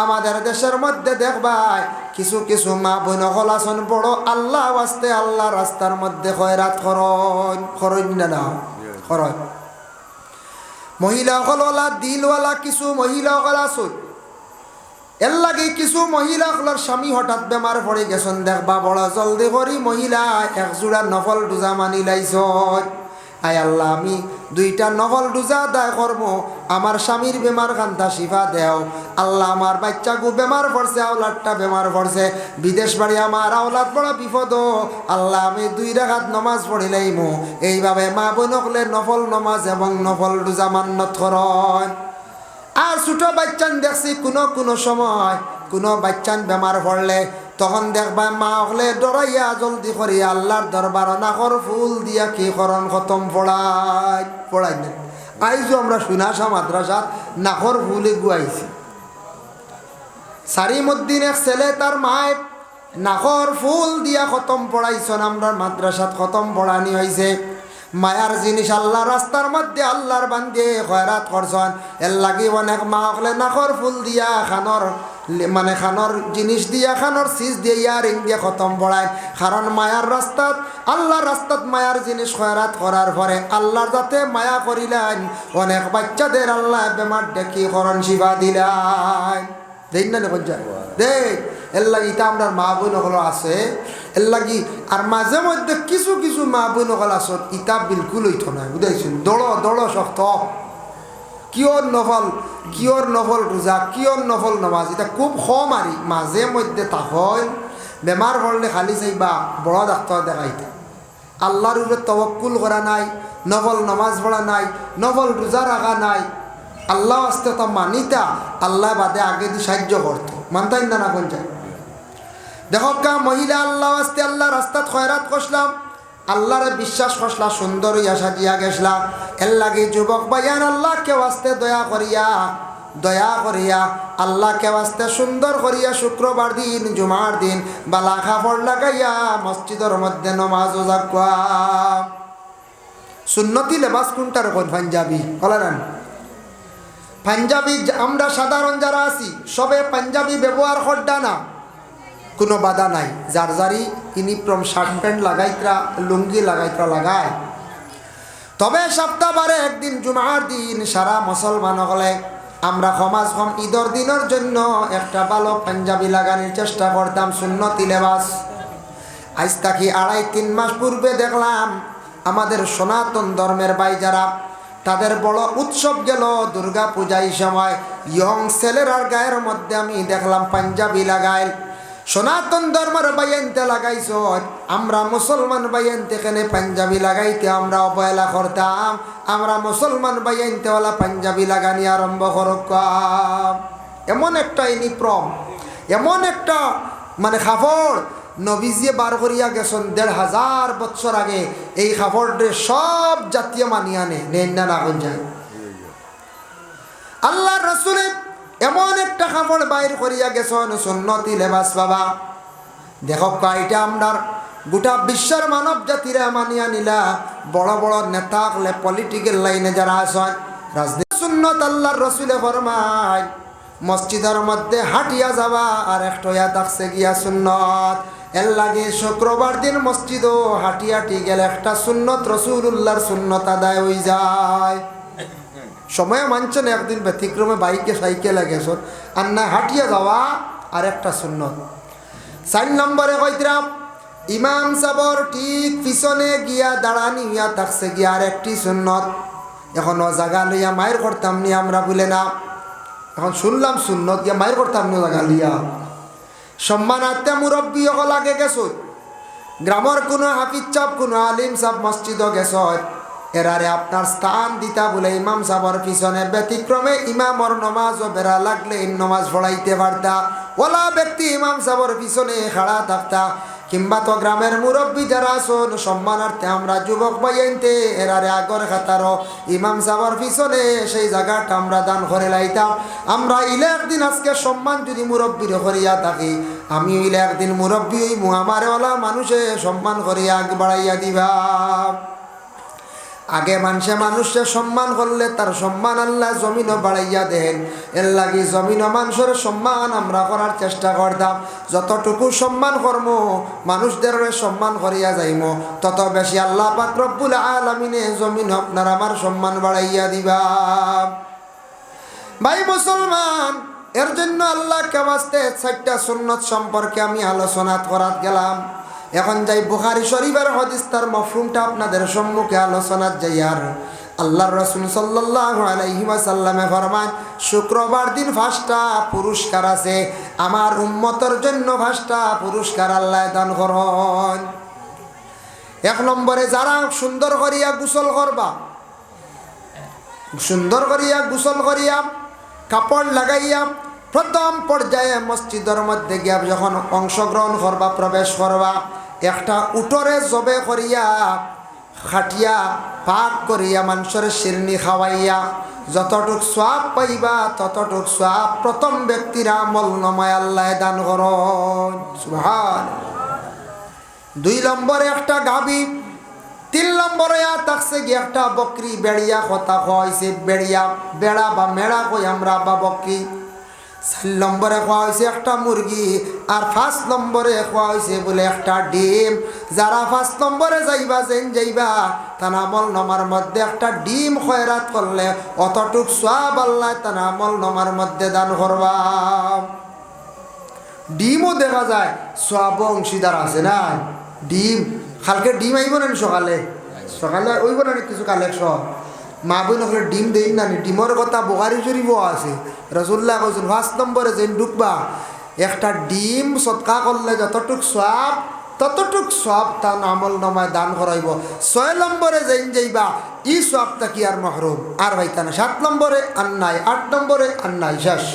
আমাদের দেশের মধ্যে দেখবাই কিছু কিছু মা বোন হলাসন বড় আল্লাহ আস্তে আল্লাহ রাস্তার মধ্যে খয়রাত করন না করন। মহিলা হলওয়ালা দিলওয়ালা কিছু মহিলা হল আসুন, এর লাগে কিছু মহিলা হলার স্বামী হঠাৎ বেমার পড়ে গেছেন, দেখবা বড় জলদি করি মহিলা একজোড়া নফল ডোজা মানি লাইছ। আয় আল্লাহ আমি 2টা নফল ডোজা আদায় করবো, আমার স্বামীর বেমার কান্তা শিফা দেও। আল্লাহ আমার বাচ্চাগু বেমার পড়ছে, আওলাদটা বেমার পড়ছে, বিদেশ বাড়ি আমার আওলাদ বড় বিপদ, আল্লাহ আমি 2 রাকাত নমাজ পড়িলাইমু। এইভাবে মা বোনকলে নফল নমাজ এবং নফল ডোজা মান্নত করন। আর ছোট বাচ্চান দেখছি কোনো সময় কোনো বাচ্চান বেমার পড়লে তখন দেখবা মা হলে ডরাইয়া জলদি করিয়া আল্লাহর দরবার নাকর ফুল দিয়া কি করন খতম পড়াই না। আইজো আমরা সুনাসা মাদ্রাসাত নাকর ফুলে গুয়াইছি। সারিমুদ্দিন এক ছেলে তার মায় নাকর ফুল দিয়া খতম পড়াইছন, আমরা মাদ্রাসাত খতম পড়ানি হয়েছে। মায়ার জিনিস আল্লাহ রাস্তার মধ্যে আল্লাহর বান্দিয়ে খয়রাত করছেন। এর লাগি অনেক মা হলে নাকর ফুল দিয়া খানর মানে খানর জিনিস দিয়া খানর সিজ দিয়ে ইয়ারিং দিয়ে খতম পড়ায়। কারণ মায়ার রাস্তাত আল্লাহর রাস্তাত মায়ার জিনিস খয়রাত করার পরে আল্লাহর যাতে মায়া করিলেন, অনেক বাচ্চাদের আল্লাহ বেমার ডেকি করণ শিবা দিলেন। দেখ না দেখ এর লাগি তা আমরা মা বোন হলো আছে এর লাগি। আর মাঝে মধ্যে কিছু কিছু মা বোন হল আসত ইতা বিলকুল হইত না, বুঝাইছেন? দড় শক্ত কিয়র নফল রোজা, কিয়র নফল নমাজ, এটা খুব কম। আর মাঝে মধ্যে তাহল বেমার পড়লে খালি চাইবা বড় ডাক্তার দেখাইতে, আল্লাহর উপরে তওয়াক্কুল করা নাই, নফল নমাজ পড়া নাই, নফল রোজা রাখা নাই, আল্লাহ আসতে তা মানিতা আল্লাহ বাদে আগে দিয়ে সাহায্য করতো, মানতাই না কোন যায়। দেখো কা মহিলা আল্লাহ আসতে আল্লাহ রাস্তাত খয়রাত করলাম, আল্লাহরে বিশ্বাস করলা, সুন্দর ইয়া সাজিয়া গেছলা। এর লাগে যুবক ভাইয়ান আল্লাহ কেউ আসতে দয়া করিয়া আল্লাহ কেউ আসতে সুন্দর করিয়া শুক্রবার দিন জুমার দিন বালা কাপড় লাগাইয়া মসজিদের মধ্যে নমাজ ওজাকুয়া। সুন্নতি লেবাস কোনটার কোন? পাঞ্জাবি বলেন। পাঞ্জাবি আমরা সাধারণ যারা আছি সবে পাঞ্জাবি ব্যবহার করডা না, কোনো বাধা নাই। যার যারি ইউনিফর্ম শার্ট প্যান্ট লাগাইতরা লুঙ্গি লাগাইতরা লাগায়। তবে সপ্তাহবারে একদিন জুমার দিন সারা মুসলমান হলে আমরা সমাজ কম ঈদের দিনের জন্য একটা ভালো পাঞ্জাবি লাগানোর চেষ্টা করতাম, সুন্নতি লেবাস। আজ থাকি 2.5-3 মাস পূর্বে দেখলাম আমাদের সনাতন ধর্মের ভাই যারা, তাদের বড় উৎসব গেল দুর্গা পূজার সময়, ইয়ং ছেলেরার গায়ের মধ্যে আমি দেখলাম পাঞ্জাবি লাগাইল। সনাতন ধর্মের বাইনতে লাগাইছ, আমরা মুসলমান বাইনতে এখানে পাঞ্জাবি লাগাইতে আমরা অবহেলা করতাম। আমরা মুসলমান বাইনতেওয়ালা পাঞ্জাবি লাগানি আরম্ভ করক। এমন একটা ইউনিফর্ম, এমন একটা মানে কাপড় নবীজিয়ে বার করিয়া গেছেন 1500 বছর আগে। এই কাপড়ে সব জাতীয় মানিয়া নেন না রাখুন যায়। আল্লাহ রসুলের এমন একটা কাপড় বাইর করিয়া গেছেন সুন্নতি লেবাস। বাবা দেখো এটা আমরা গোটা বিশ্বের মানব জাতিরা মানিয়া নিলা। বড় বড় নেতা হলে পলিটিক্যাল লাইনে যারা আছেন, রাজনীতি সুন্নত আল্লাহর রসুলে ফরমায় মসজিদের মধ্যে হাঁটিয়া যাবা আর একটা থাকছে গিয়া সুন্নত। এর লাগে শুক্রবার দিন মসজিদও হাঁটি গেলে একটা সুন্নত রসুল্লাহর সুন্নত আদায় হয়ে যায়। সময় মানছেন একদিন ব্যতিক্রমে বাইকে সাইকেলে গেছেন আর না হাঁটিয়ে যাওয়া আর একটা সুন্নত। 4 নম্বরে কইতাম ইমাম সাবর ঠিক পিছনে গিয়া দাঁড়ানি হইয়া থাকছে গিয়া আর একটি সুন্নত। এখনও জায়গা লইয়া মায়ের করতাম নি আমরা বলে না, এখন শুনলাম সুন্নত গিয়া মায়ের করতাম না জায়গা লইয়া। সম্মানার্থে মুরব্বী হল আগে গেছ, গ্রামের কোনো হাফিজ সাহেব কোনো আলিম সাহেব মসজিদও গেছ, এরারে আপনার স্থান দিতা বলে ইমাম সাহর পিছনে ব্যতিক্রমে ইমামর নমাজও বেড়া লাগলে নমাজ পড়াইতে পারতা। ওলা ব্যক্তি ইমাম সাহর পিছনে খাড়া থাকতা, কিংবা তো গ্রামের মুরব্বী যারা আসুন সম্মানার্থে আমরা যুবক বাইনতে এরারে আগর খাতারও ইমাম সাহর পিছনে সেই জায়গাটা আমরা দান করে লাইতাম। আমরা ইলে একদিন আজকে সম্মান যদি মুরব্বীর করিয়া থাকি, আমি ইলে একদিন মুরব্বী হইমু, আমারে ওলা মানুষে সম্মান করিয়া আগ বাড়াইয়া দিবা। আগে মানুষে সম্মান করলে তার সম্মান আল্লাহ জমিনও বাড়াইয়া দেন। এর লাগি জমিনও মানুষের সম্মান আমরা করার চেষ্টা করতাম। যতটুকু সম্মান কর্ম মানুষদের সম্মান করিয়া যাইম, তত বেশি আল্লাহ পাক রব্বুল আলামিনে জমিন আপনার আমার সম্মান বাড়াইয়া দিবা। ভাই মুসলমান, এর জন্য আল্লাহকে বাঁচতে 4টা সুন্নত সম্পর্কে আমি আলোচনা করাত গেলাম। এখন যাই বুখারী শরীফের হাদিস তার মফহুমটা আপনাদের সম্মুখে আলোচনার যাই। আর আল্লাহর রাসূল সাল্লাল্লাহু আলাইহি ওয়াসাল্লামে ফরমান, শুক্রবার দিন 5টা পুরস্কার আছে, আমার উম্মতের জন্য 5টা পুরস্কার আল্লাহ দান করেন। 1 নম্বরে যারা সুন্দর করিয়া গোসল করবা, সুন্দর করিয়া গোসল করিয়া কাপড় লাগাইয়া প্রথম পর্যায়ে মসজিদের মধ্যে গিয়া যখন অংশগ্রহণ করবা, প্রবেশ করবা, একটা উটরে জবে করিয়া খাটিয়া পাক করিয়া মানুষের শিরনি খাওয়াইয়া যতটুক সোয়াব পাইবা ততটুক সোয়াব প্রথম ব্যক্তির আমল নামায় আল্লাহ দান করেন। সুবহানাল্লাহ। 2 নম্বরে একটা গাবি, 3 নম্বরে থাকছে গিয়ে একটা বকরি বেড়িয়া কথা খাওয়াইছে, বেড়া বা মেড়া কই আমরা বা বকরি। 4 নম্বরে খাওয়া হয়েছে একটা মুরগি, আর 5 নম্বরে খাওয়া হয়েছে বলে একটা ডিম। যারা 5 নম্বরে যাইবা যাইবা তার আমল নামার মধ্যে একটা ডিম খয়রাত করলে অতটুক সওয়াব আল্লাহ তার আমল নামার মধ্যে দান করবা। ডিমও দেখা যায় সওয়াব অংশীদার আছে না। ডিম কালকে ডিম আইব না সকালে ওইব না কিছু কালেকশন মা বোন হলে ডিম দেই না। ডিমের কথা বুখারী শরীফও আছে, রাসূলুল্লাহ কইছেন 5 নম্বরে যেন ঢুকবা একটা ডিম সদকা করলে যতটুক সওয়াব ততটুক সওয়াব তার আমল নামায় দান করাইব। 6 নম্বরে যেন যাইবা ই সওয়াবটা কি আর মাহরুম আর পাইতা না। 7 নম্বরে আন্নাই, 8 নম্বরে আন্নাই শেষ।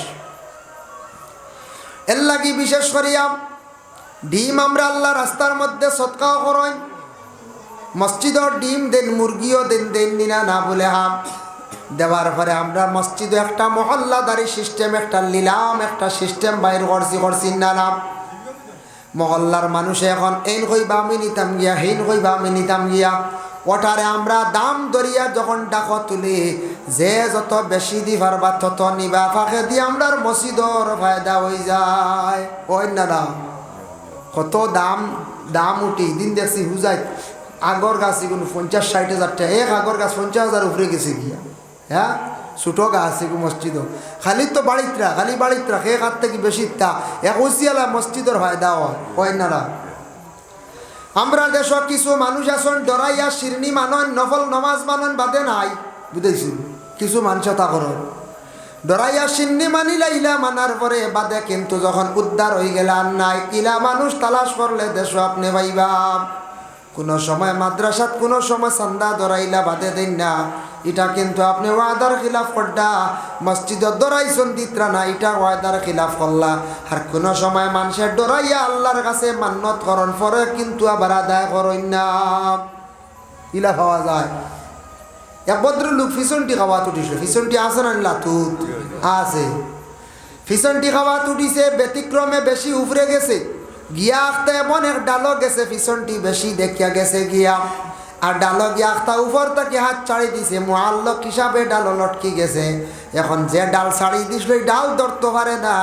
এর লাগি বিশেষ করিয়া ডিম আমরা আল্লাহ রাস্তার মধ্যে সদকাও করাই, মসজিদর ডিম দেন, মুরগিও দেন নিনা না বলে হাম দেওয়ার পরে আমরা মসজিদে একটা মহল্লাদারি সিস্টেম একটা নিলাম, একটা সিস্টেম বাইর করছি না নাম। মহল্লার মানুষে এখন এইন কইবা আমি নিতাম গিয়া, হেইন কইবা আমি নিতাম গিয়া, ওটারে আমরা দাম দরিয়া যখন ডাক তুলি যে যত বেশি দি পারবা তত নিবা, ফাঁকে দিয়ে আমরা মসজিদর ফায়দা হয়ে যায়। ওই না কত দাম উঠি দিন দেখছি হুজাই আগর গাছ এগুলো 50-60 হাজার টাকা, এক আগর গাছ 50,000 উপরে গেছে গিয়া। হ্যাঁ ছোটো গাছ এগুলো মসজিদ খালি তো বাড়িতরা খালি বাড়িতরা এক হাত থেকে বেশি তা একুশিয়ালা মসজিদের ফায়দা হয় না। আমরা দেশ কিছু মানুষ আসন ডরাইয়া শিরনি মানন, নফল নমাজ মানন বাদে নাই বুঝেছি। কিছু মানুষ তা করেন ডরাইয়া শিরনি মানিলা ইলা মানার পরে বাদে, কিন্তু যখন উদ্ধার হয়ে গেলে আর নাই। ইলা মানুষ তালাশ করলে দেশ আপনি পাইবা। কোনো সময় মাদ্রাসাত কোনো সময় চান্দা ধরাইলা বাদে দেন না, এটা কিন্তু আপনি ওয়াদার খিলাফ করডা। মসজিদত ধরাইছেন দিত্রা না, এটা ওয়াদার খিলাফ করলা। আর কোনো সময় মানুষের ডরাইয়া আল্লাহর কাছে মান্নত করন পরে কিন্তু আবার আদায় করেন না, ইলা পাওয়া যায়। এক ভদ্রলোক ফিসনটি খাওয়া তুটিছিল, ফিসনটি আছে না লাতুত আছে, ফিসনটি খাওয়া তুটিছে ব্যতিক্রমে বেশি উপরে গেছে গিয়া আখতে এমন এক ডালো গেছে, পিছনটি বেশি দেখিয়া গেছে গিয়া, আর ডালো গিয়া আখতা উপর থেকে হাত ছাড়ি দিছে, মুআল্লক হিসাবে ডালো লটকি গেছে। এখন যে ডাল ছাড়ি দিছিল ডাল ধরতে পারে না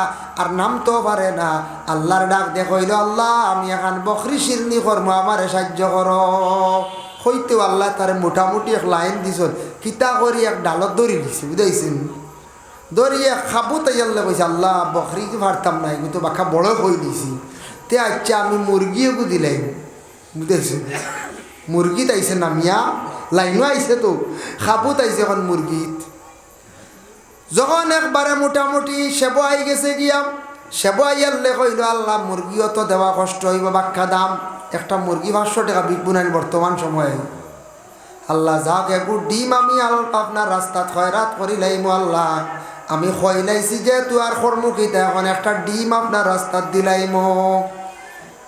আর নামতেও পারে না। আল্লাহর ডাক দেখইল, আল্লাহ আমি এখন বকরি শিরনি করবো, আমারে সাহায্য করো। হইতেও আল্লাহ তারে মোটামুটি এক লাইন দিছন কিতা করি এক ডালত দড়ি দিছে বুঝাইছেন দড়িয়ে খাবো তাই আল্লাহ কইছে আল্লাহ বকরি কি পারতাম না কিন্তু বাখা বড় হয়ে দিছি তে আচ্ছা আমি মুরগিও দিলাই বুঝাইছেন মুরগি তাইছে নামিয়া লাইনও আইছে তো খাবো তাইছে এখন মুরগিত যখন একবারে মোটামুটি সেব আই গেছে গিয়া সেব আইয়ালে কইল আল্লাহ মুরগিও তো দেওয়া কষ্ট হইব বাক্কা দাম একটা মুরগি 500 টাকা বিকবো নাই বর্তমান সময়ে আল্লাহ যাক একটু ডিম আমি আপনার রাস্তাত খয়রাত করিলাইমু আল্লাহ আমি খয়লাইছি যে তুই আর কর্মকিতা এখন একটা ডিম আপনার রাস্তাত দিলাইমু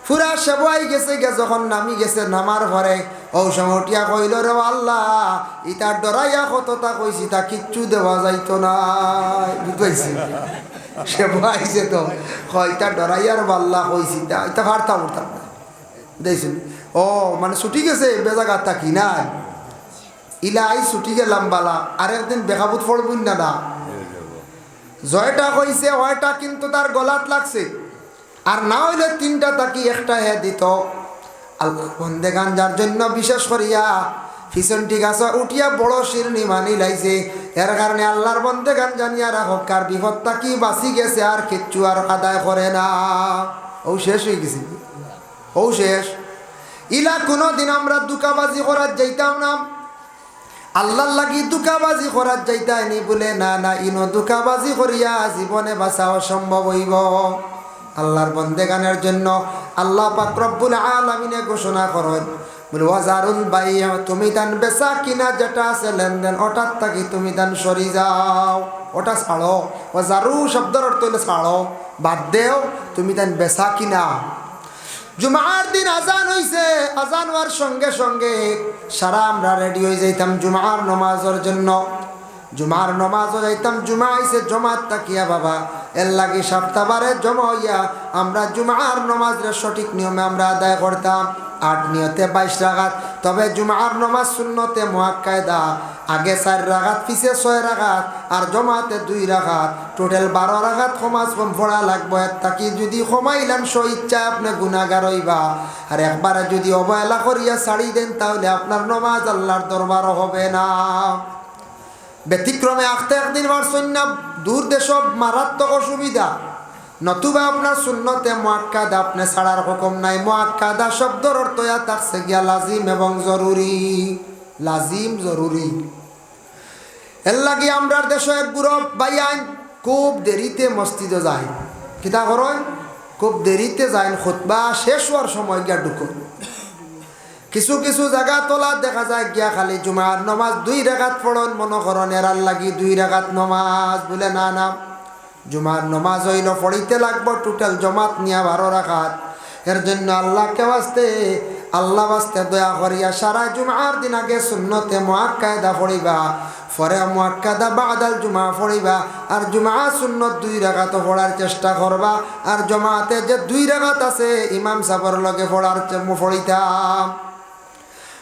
পুরা সেব আই গেছে গে যখন নামি গেছে নামার পরে ঔষমটিয়া কইল রে আল্লাহ ইতার ডরাইয়া কতটা কইছি তা কিচ্ছু দেওয়া যাইতো না বুঝাইছি সেব আইছে তো কয়টা ডরাইয়ার বাল্লা কইছি তা এটা পারতাম উঠতাম না দেখছেন ও মানে ছুটি গেছে বেজাগাত থাকি না ইলা আই ছুটি গেলাম বালা আরেকদিন বেকাবুত পড়বুন না না জয়টা কইছে হয়টা কিন্তু তার গলাত লাগছে আর না হইলে 3টা তাকি একটা হে দিত আল্লাহ বন্দেগান যার জন্য বিশেষ করিয়া ফিসনটি গাছ উঠিয়া বড় শিরনি মানি লাইছে এর কারণে আল্লাহর বন্দেগান জানিয়া রাখো কার বিপদ তাকি বাঁচি গেছে আর কিচ্ছু আর আদায় করে না ও শেষ হয়ে গেছে ও শেষ ইলা কোনোদিন আমরা দুকাবাজি করার যাইতাম না আল্লাহর লাগি দুকাবাজি করার যাইতাইনি বলে না না ইনো দুকাবাজি করিয়া জীবনে বাঁচা অসম্ভব হইব আল্লাহর বন্দেগানের জন্য আল্লাহ পাক রব্বুল আলামিনে ঘোষণা করেন বলে ওয়াজারুল বাইয়া তুমি তান বেচা কিনা যেটা আছে লেনদেন ওটার থাকি তুমি তান সরি যাও ওটা ছাড়ো ওয়াজারু শব্দের অর্থ হইলে ছাড়ো বাদ দেও তুমি তান বেচা কিনা জুমার দিন আজান হইছে আজান হওয়ার সঙ্গে সঙ্গে সারা আমরা রেডি হয়ে যাইতাম জুমার নামাজের জন্য জুমার নামাজও যাইতাম জুমা আইছে জমাত তাকিয়া বাবা এর লাগি সপ্তাহবারে জমা হইয়া আমরা জুমার নামাজের সঠিক নিয়মে আমরা আদায় করতাম 8 নিয়তে 22 রাকাত তবে জুমার নামাজ সুন্নতে মুআক্কাদা আগে 4 রাকাত পিছে 6 রাকাত আর জমাতে 2 রাকাত টোটাল 12 রাকাত নামাজ পড়া লাগবে তাকি যদি কমাইলাম ইচ্ছা আপনি গুনাহগার হইবা আর একবারে যদি অবহেলা করিয়া ছাড়ি দেন তাহলে আপনার নামাজ আল্লাহর দরবারে হবে না ব্যতিক্রমে আখতে একদিন পারছেন না দূর দেশ মারাত্মক অসুবিধা নতুবা আপনার সুন্নতে মুআক্কাদা আপনি ছাড়ার হুকুম নাই মুআক্কাদা শব্দের অর্থ থাকছে গিয়া লাজিম এবং জরুরি লাজিম জরুরি এর লাগি আমরার দেশে এক গ্রুপ বাইয়ান খুব দেরিতে মসজিদে যায় কিতা করেন খুব দেরিতে যায় খুতবা শেষ হওয়ার সময় গিয়া ঢুকুন কিছু কিছু জায়গা তোলা দেখা যায় গিয়া খালি জুমার নামাজ 2 রাকাত পড়ন মনে করেন এরার লাগি 2 রাকাত নামাজ বলে না না জুমার নামাজ হইল পড়িতে লাগবো টোটাল জমাত নিয়া 12 রাকাত এর জন্য আল্লাহকে আল্লাহ বাস্তে দয়া করিয়া সারা জুমার দিন আগে সুন্নতে মুআক্কাদা পড়িবা পরে মুআক্কাদা বাদাল জুমা পড়িবা আর জুমা সুন্নত 2 রাকাত পড়ার চেষ্টা করবা আর জমাতে যে 2 রাকাত আছে ইমাম সাহেবের লগে পড়িতাম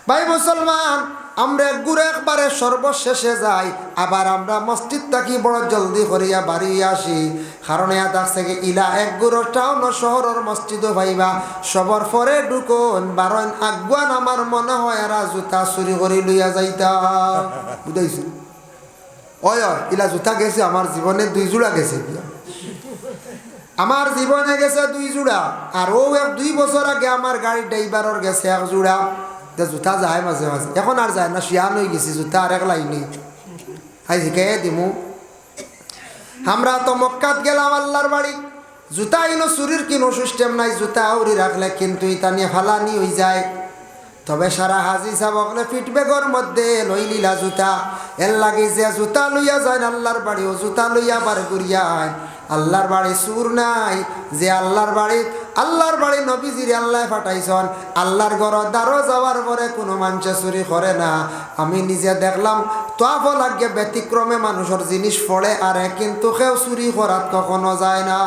ভাই মুসলমান আমরা ঘুরে একবারে সর্বশেষে যাই আবার আমরা মসজিদ থাকি বড় জলদি করিয়া বাড়ি আসি কারণ এত আছে ইলা এক গুরো টাউন শহরের মসজিদও ভাইবা সবর পরে ঢুকুন বারণ আগুয়ান আমার মনে হয় এরা জুতা চুরি করে লইয়া যাইতা বুঝাইছি ওই ইলা জুতা গেছে আমার জীবনে 2 জোড়া গেছে আমার জীবনে গেছে 2 জোড়া আর ও 2 বছর আগে আমার গাড়ির ড্রাইভারের গেছে 1 জোড়া জুতা যায় মাঝে মাঝে এখন আর যায় না শিয়ান হয়ে গেছি জুতা আর এক লাইনি হাই শিখে দিমু আমরা তো মক্কাত গেলাম আল্লাহর বাড়ি জুতা ইনো চুরির কিনো সিস্টেম নাই জুতা আউরি রাখলে কিন্তু ইতা নিয়ে ফালানি হয়ে যায় তবে সারা হাজি সাবকলে ফিটবেগর মধ্যে লই লিলা জুতা এর লাগে যে জুতা লইয়া যায় আল্লাহর বাড়ি ও জুতা লইয়া বার করিয়া আল্লাহর বাড়ি সুর নাই যে আল্লাহর বাড়ি নবীজির আল্লাহ পাঠাইছন আল্লাহর ঘর দ্বারও যাওয়ার পরে কোনো মানুষে চুরি করে না আমি নিজে দেখলাম তোয়াফ লাগে ব্যতিক্রমে মানুষের জিনিস পড়ে আর কিন্তু কেউ চুরি করাত কখনো যায় না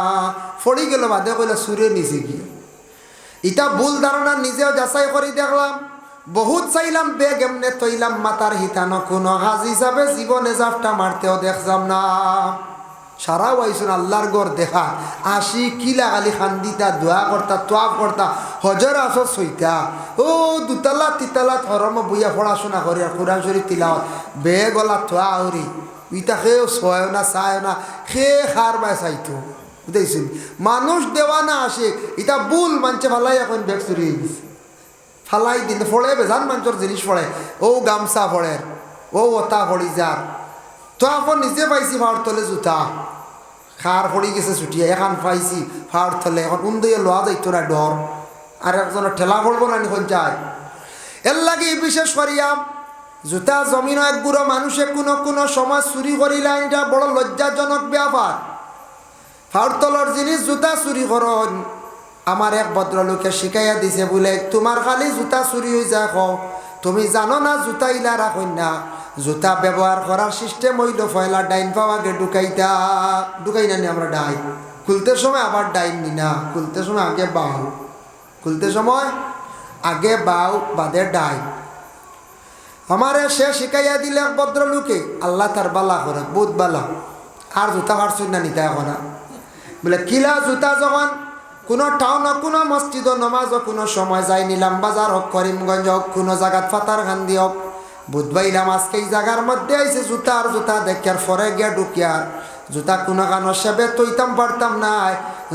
পড়ি গেল বাদে কইলে চুরে নিছে কি ইটা ভুল ধারণা নিজেও যাচাই করে দেখলাম বহুত চাইলাম বেগ এমনে তৈলাম মাতার হিতানো কোনো হাজি হিসাবে জীবনে জাফটা মারতেও দেখলাম না সারা ওয়াইছুন আল্লাহর গড় দেখা আসি কিলা খালি খান্দিতা দোয়া করতা তোয়াফ করতা হজর আসর সইতা ও দুতলা তিতলা ধর্ম বইয়া পড়াশোনা করি আর কোরআন শরীফ তিলাওয়াত বে গলা থোয়া আউরি ইটা খেয়েও ছয় না চায় না খেয়ে খার বাই চাইতো বুঝতেছেন মানুষ দেওয়া না আসে এটা ভুল মানছে ফালাই এখন ব্যাগ চুরি গেছে ফালাই দিন ফলে বেজান মানুষের জিনিস পড়ে ও গামছা পড়ে ও ওতা পড়ি যার তো এখন নিজে পাইছি ভাড় তলে জুতা খার পড়ি গেছে ছুটিয়ে এখন পাইছি ভাড় তলে এখন উন্দে লোয়া যাইতো না ডর আর একজনের ঠেলা পড়বো না এখন যায় এর লাগে বিশেষ করিয়া জুতা জমিন এক গুঁড়ো মানুষে কোনো কোনো সময় চুরি করিলে এটা বড় লজ্জাজনক ব্যাপার ফাউরতলর জিনিস জুতা চুরি করন আমার এক ভদ্রলোকে শিখাইয়া দিছে বলে তোমার খালি জুতা চুরি হয়ে যায় তুমি জানো না জুতা ইলা রাখুন না জুতা ব্যবহার করার সিস্টেম হইল ফয়লা ডাইন পাও আগে ঢুকাই না নি আমরা ডাই খুলতে সময় আবার ডাইন নি না খুলতে সময় আগে বাউ খুলতে সময় আগে বাউ বাদে ডাই আমারে সে শিখাইয়া দিলে এক ভদ্রলোকে আল্লাহ তার বালা করে বহুত বালা আর জুতা কাটছুন না নিতে এখন বলে কিলা জুতা যখন কোনো টাউন হোক কোনো মসজিদ নমাজ হোক কোনো সময় যাই নিলাম বাজার হোক করিমগঞ্জ হোক কোনো জায়গাত ফাতার খান্দি হোক বুধবাইলাম আজকে এই জায়গার মধ্যে আইসে জুতা আর জুতা দেখার পরে গিয়া ঢুকিয়ার জুতা কোনো কানো সেবে তৈতাম পারতাম না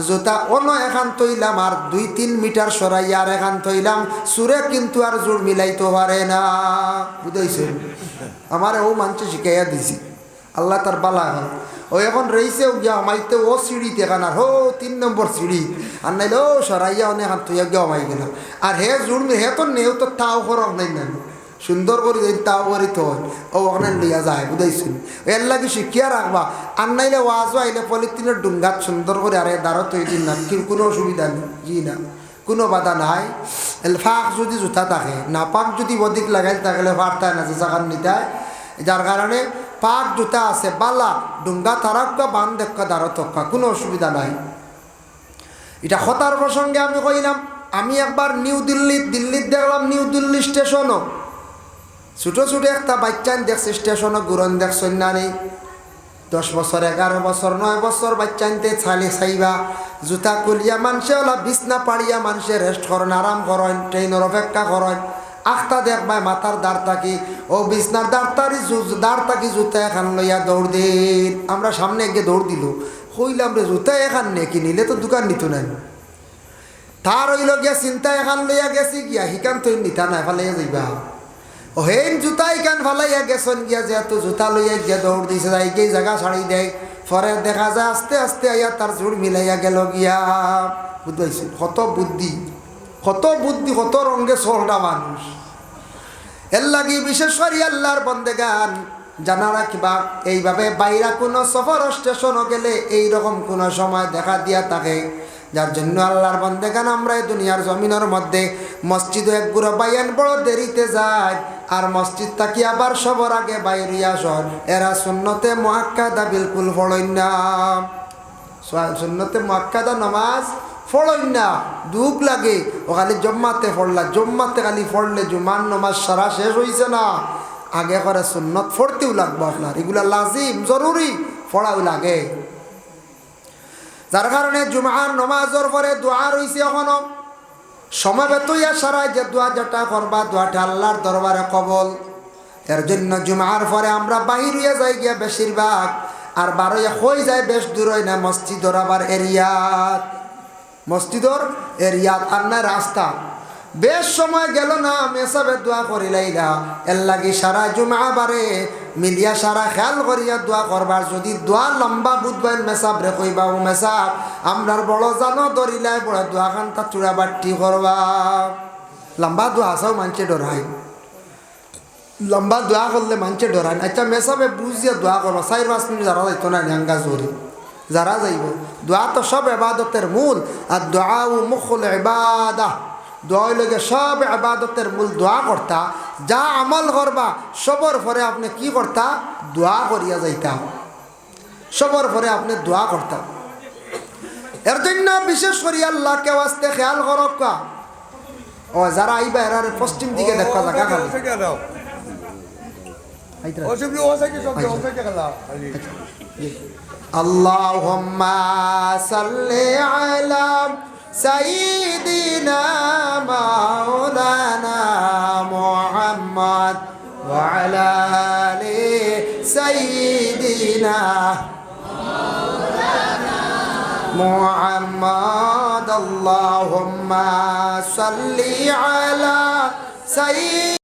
জুতা অন্য এখান তৈলাম আর 2-3 মিটার সরাইয়া আর এখান তৈলাম সুরে কিন্তু আর জোর মিলাইতে পারে না বুঝাইছে আমার ও মানুষ শিখাইয়া দিছি আল্লাহ তার বালা এখন ও এখন রয়েছে গিয়া আমাইতে ও সিঁড়িতে কান আর 3 নম্বর সিঁড়ি আর নাইলে ও সরাইয়া অনেক হাত তৈয়া গিয়া আমাই গেল আর হে জোর হে তো নেও তো তাও করক নাই না সুন্দর করে তাও করি তো ও ওখানে লিয়া যায় বুঝাইছেন এর লাগে শিখিয়া রাখবা আর নাইলে ওয়াজও আইলে পলিথিনের ডুঙ্গাত সুন্দর করে আরে দাঁড়ো তৈরি না কিন্তু কোনো অসুবিধা নেই জি না কোনো বাধা নাই ফাঁক যদি জুতা থাকে না পাক যদি অধিক লাগাই থাকলে ফাটতায় না যে জাগান নিতায় যার কারণে পাক জুতা আছে বালা ডুঙ্গা তারাক্কা বান দেখা দাঁড়ো তক্কা কোনো অসুবিধা নাই এটা হতার প্রসঙ্গে আমি কইলাম আমি একবার দিল্লিত দেখলাম নিউ দিল্লি স্টেশনও ছোটো ছোটো একটা বাচ্চান দেখছে স্টেশনও গুরন দেখছেন না নেই 10 বছর 11 বছর 9 বছর বাচ্চানতে ছালি চাইবা জুতা কুলিয়া মানুষে ওলা বিছনা পাড়িয়া মানুষে রেস্ট করেন আরাম করেন ট্রেনের অপেক্ষা করেন আখটা দেখবাই মাথার দাঁড় থাকি ও বিছনার দাঁড় থাকি জুতা এখান লইয়া দৌড় দিন আমরা সামনে গিয়ে দৌড় দিল হইলাম রে জুতা এখান নে কিনিলে তো দোকান নিত নাই তার হইল গিয়া চিন্তা এখান লইয়া গেছি গিয়া হিকান তুই নিতা না এফালে যাইবা ও হেন জুতাই কান ফালাইয়া গেছেন গিয়া যেহেতু জুতা লইয়া গিয়া দৌড় দিছে যাই গিয়ে জায়গা ছাড়ি দেয় পরে দেখা যায় আস্তে আস্তে আইয়া তার জোর মিলাইয়া গেল গিয়া বুঝতে কত বুদ্ধি কত রঙে চলটা মানুষ এর লাগি বিশেষ করে আল্লাহর বন্দেগান জানা রাখবা এইভাবে বাইরা কোনো সফর স্টেশনও গেলে এইরকম কোনো সময় দেখা দিয়া থাকে যার জন্য আল্লাহর বন্দেগান আমরা এই দুনিয়ার জমিনের মধ্যে মসজিদে এক গুঁড়ো বাইয়ান বড় দেরিতে যায় আর মসজিদ থাকি আবার সবার আগে বাইরিয়া সর এরা সুন্নতে মুআক্কাদা বিলকুল পড়েন না সুন্নতে মুআক্কাদা নামাজ পড়েন না দুঃখ লাগে ও খালি জম্মাতে পড়লা জম্মাতে খালি পড়লে জুমার নামাজ সারা শেষ হয়েছে না আগে করে সুন্নত পড়তেও লাগবো আপনার এগুলা লাজিম জরুরি পড়াও লাগে যার কারণে জুমার নমাজের পরে দোয়া রইছে এখনো সমবেত ইয়া সারাই যে দোয়া যেটা করবা দোয়াটা আল্লাহর দরবারে কবল এর জন্য জুমার পরে আমরা বাহির হইয়া যাই গিয়া বেশিরভাগ আর বারোয়া হয়ে যায় বেশ দূর হয় না মসজিদর আবার এরিয়াত আর না রাস্তা বেশ সময় গেল না মেসাবে দোয়া করিলাইলা এর লাগি সারা জুমা বারে মিলিয়া সারা খেয়াল করিয়া দোয়া করবার যদি দোয়া লম্বা বুধবার মেসাব রে কইবা ও মেসাব আমরার বড় জানো ধরিলাই বড় দোয়া খানটা চূড়া বাট্টি করবা লম্বা দোয়া আসাও মানছে ডরাই লম্বা দোয়া করলে মানছে ডরাই আচ্ছা মেসাবে বুঝিয়া দোয়া করবা 4-5 মিনিট যারা যাইতো না ন্যাঙ্গা জোরে যারা যাইব দোয়া তো সব ইবাদতের মূল আর দোয়া ও মুখুল ইবাদা দোয়া লগে সব ইবাদতের মূল দোয়া করতা যা আমল করবা সবর পরে আপনি কি করতা দোয়া করিয়া যাইতা সবর পরে আপনি দোয়া করতা এর জন্য বিশেষ করে আল্লাহকে ওয়াস্তে খেয়াল করক ও যারা আইবা এর পশ্চিম দিকে দেখা জায়গা খালি আল্লাহুম্মা সাল্লি আলা সাইয়্যিদিনা মাওলানা মুহাম্মদ ওয়া আলা আলি সাইয়্যিদিনা মুহাম্মদ আল্লাহুম্মা সাল্লি আলা সাইয়্যিদিনা